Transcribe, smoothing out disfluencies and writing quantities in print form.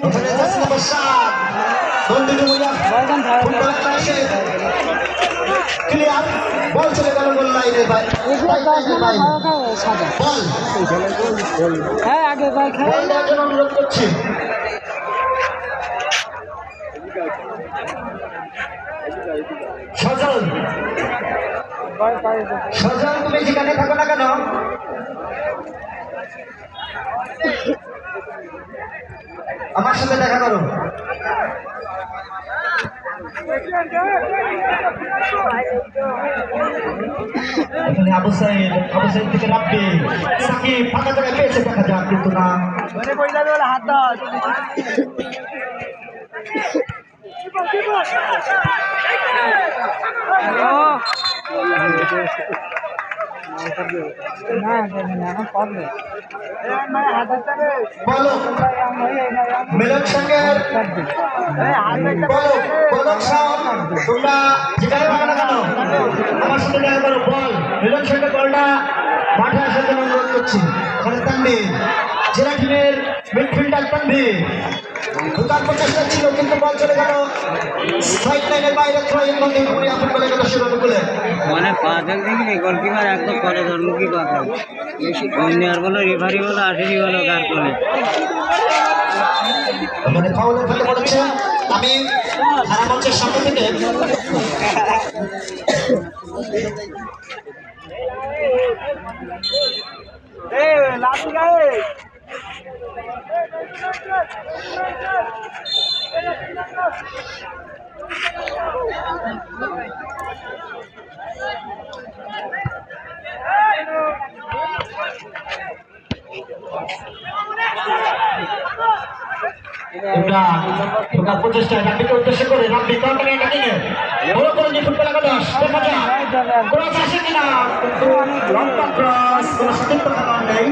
ওখানে যাচ্ছে নম্বর 7 বন্ধুকে মুজাফ ফুটবলটা এসে ক্লিয়ার বল চলে গেল গোল লাইনের ভাই বল হ্যাঁ আগে ভাই বল দেওয়ার জন্য অনুরোধ করছি সজল সজল তুমি যেখানে থাকো না কেন আমার সাথে দেখা করো এখানে আবু সাইদ থেকে রাব্বি সাকিব ফাঁকা জায়গায় পেয়েছে দেখা যাক কিন্তু না হাত দাও বলো মিলন সঙ্গের বলো বলক সাউন্ড তোমরা যেটাই ভালো না কেন আমার সাথে দেখা করো বল মিলন সঙ্গের বলটা মাঠে আসার জন্য অনুরোধ করছি ওখানে তানভীর জেলা টিমের মিডফিল্ডার তানভীর ঢোকার প্রচেষ্টা ছিল কিন্তু বল চলে গেল সাইড লাইনের বাইরে থ্রোইং বন্ধ করে আপন বলে গেল সেভাবে বলে মানে পাঁচজন দেখি গোলকিপার একদম করে ধর্মুখী পাতা অন্যার বলো রেফারি বলো আঠেরি বলো কার করে মানে ফাউলের ফলে পড়েছে আমি ধারা মঞ্চের সামনে থেকে প্রচেষ্টা রাব্বিকে উদ্দেশ্য করে রাব্বি কর্নারে কাটিয়ে বড় করে যে ফুটবল একাদশ দেখা যাক ক্রস আসে কিনা লম্বা ক্রস কোনো সঠিক কথা নেই